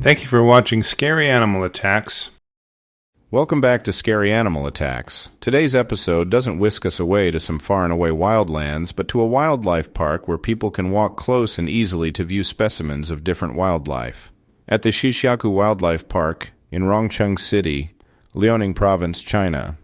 Thank you for watching Scary Animal Attacks. Welcome back to Scary Animal Attacks. Today's episode doesn't whisk us away to some far-and-away wildlands, but to a wildlife park where people can walk close and easily to view specimens of different wildlife. At the XiXiakou Wildlife Park in Rongcheng City, Liaoning Province, China.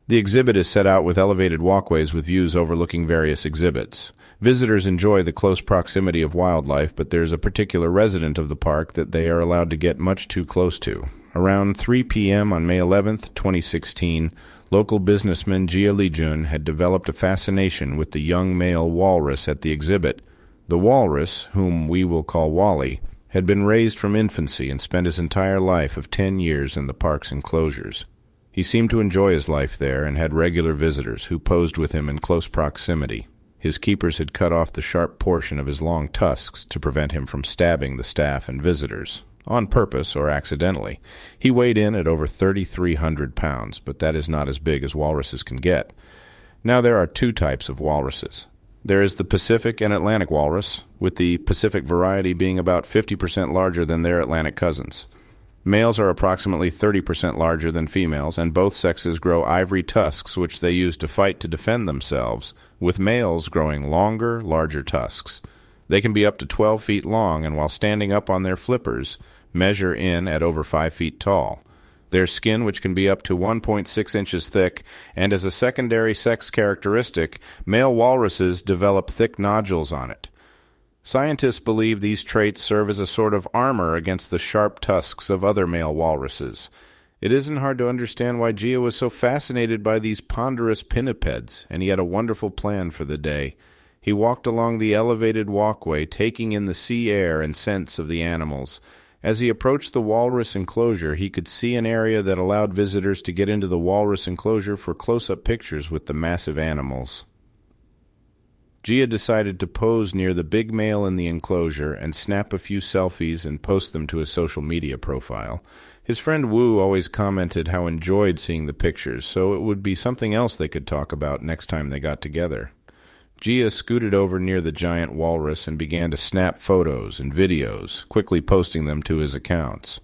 The exhibit is set out with elevated walkways with views overlooking various exhibits. Visitors enjoy the close proximity of wildlife, but there's a particular resident of the park that they are allowed to get much too close to. Around 3 p.m. on May 11th, 2016, local businessman Jia Lijun had developed a fascination with the young male walrus at the exhibit. The walrus, whom we will call Wally, had been raised from infancy and spent his entire life of 10 years in the park's enclosures. He seemed to enjoy his life there and had regular visitors who posed with him in close proximity. His keepers had cut off the sharp portion of his long tusks to prevent him from stabbing the staff and visitors, on purpose or accidentally. He weighed in at over 3,300 pounds, but that is not as big as walruses can get. Now there are two types of walruses. There is the Pacific and Atlantic walrus, with the Pacific variety being about 50% larger than their Atlantic cousins. Males are approximately 30% larger than females, and both sexes grow ivory tusks which they use to fight to defend themselves, with males growing longer, larger tusks. They can be up to 12 feet long, and while standing up on their flippers, measure in at over 5 feet tall. Their skin, which can be up to 1.6 inches thick, and as a secondary sex characteristic, male walruses develop thick nodules on it. Scientists believe these traits serve as a sort of armor against the sharp tusks of other male walruses. It isn't hard to understand why Jia was so fascinated by these ponderous pinnipeds, and he had a wonderful plan for the day. He walked along the elevated walkway, taking in the sea air and scents of the animals. As he approached the walrus enclosure, he could see an area that allowed visitors to get into the walrus enclosure for close-up pictures with the massive animals. Jia decided to pose near the big male in the enclosure and snap a few selfies and post them to his social media profile. His friend Wu always commented how enjoyed seeing the pictures, so it would be something else they could talk about next time they got together. Jia scooted over near the giant walrus and began to snap photos and videos, quickly posting them to his accounts.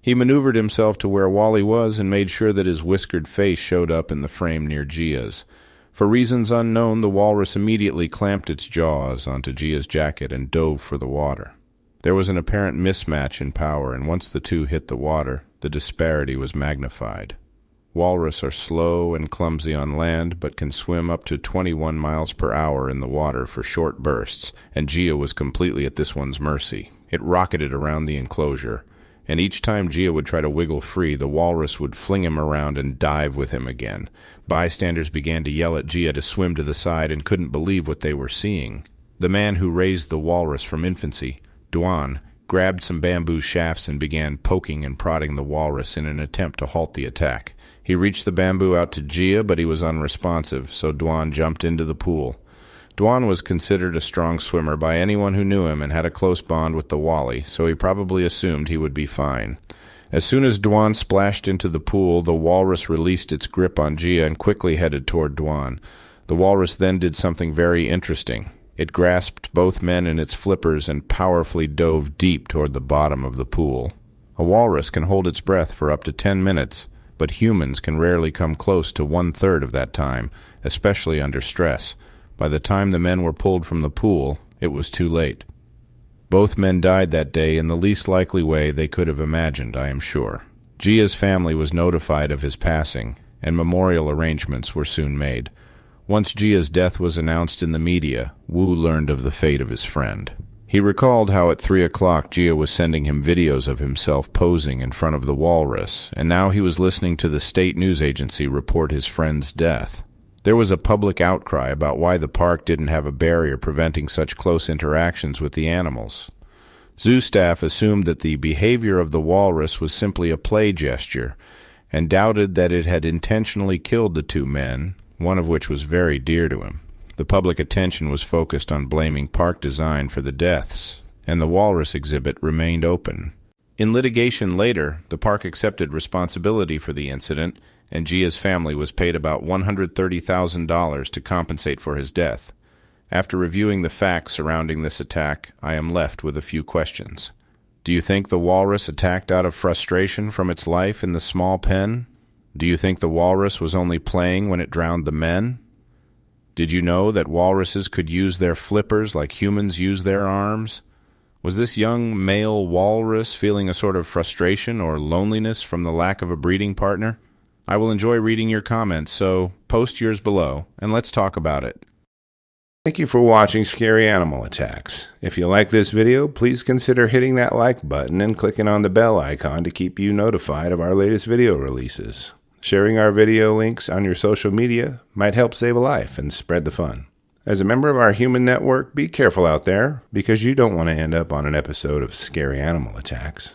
He maneuvered himself to where Wally was and made sure that his whiskered face showed up in the frame near Jia's. For reasons unknown, the walrus immediately clamped its jaws onto Jia's jacket and dove for the water. There was an apparent mismatch in power, and once the two hit the water, the disparity was magnified. Walrus are slow and clumsy on land, but can swim up to 21 miles per hour in the water for short bursts, and Jia was completely at this one's mercy. It rocketed around the enclosure, and each time Jia would try to wiggle free, the walrus would fling him around and dive with him again. Bystanders began to yell at Jia to swim to the side and couldn't believe what they were seeing. The man who raised the walrus from infancy, Duan, grabbed some bamboo shafts and began poking and prodding the walrus in an attempt to halt the attack. He reached the bamboo out to Jia, but he was unresponsive, so Duan jumped into the pool. Duan was considered a strong swimmer by anyone who knew him and had a close bond with the Wally, so he probably assumed he would be fine. As soon as Duan splashed into the pool, the walrus released its grip on Jia and quickly headed toward Duan. The walrus then did something very interesting. It grasped both men in its flippers and powerfully dove deep toward the bottom of the pool. A walrus can hold its breath for up to 10 minutes, but humans can rarely come close to 1/3 of that time, especially under stress. By the time the men were pulled from the pool, it was too late. Both men died that day in the least likely way they could have imagined, I am sure. Jia's family was notified of his passing, and memorial arrangements were soon made. Once Jia's death was announced in the media, Wu learned of the fate of his friend. He recalled how at 3 o'clock Jia was sending him videos of himself posing in front of the walrus, and now he was listening to the state news agency report his friend's death. There was a public outcry about why the park didn't have a barrier preventing such close interactions with the animals. Zoo staff assumed that the behavior of the walrus was simply a play gesture, and doubted that it had intentionally killed the two men, one of which was very dear to him. The public attention was focused on blaming park design for the deaths, and the walrus exhibit remained open. In litigation later, the park accepted responsibility for the incident, and Jia's family was paid about $130,000 to compensate for his death. After reviewing the facts surrounding this attack, I am left with a few questions. Do you think the walrus attacked out of frustration from its life in the small pen? Do you think the walrus was only playing when it drowned the men? Did you know that walruses could use their flippers like humans use their arms? Was this young male walrus feeling a sort of frustration or loneliness from the lack of a breeding partner? I will enjoy reading your comments, so post yours below, and let's talk about it. Thank you for watching Scary Animal Attacks. If you like this video, please consider hitting that like button and clicking on the bell icon to keep you notified of our latest video releases. Sharing our video links on your social media might help save a life and spread the fun. As a member of our human network, be careful out there, because you don't want to end up on an episode of Scary Animal Attacks.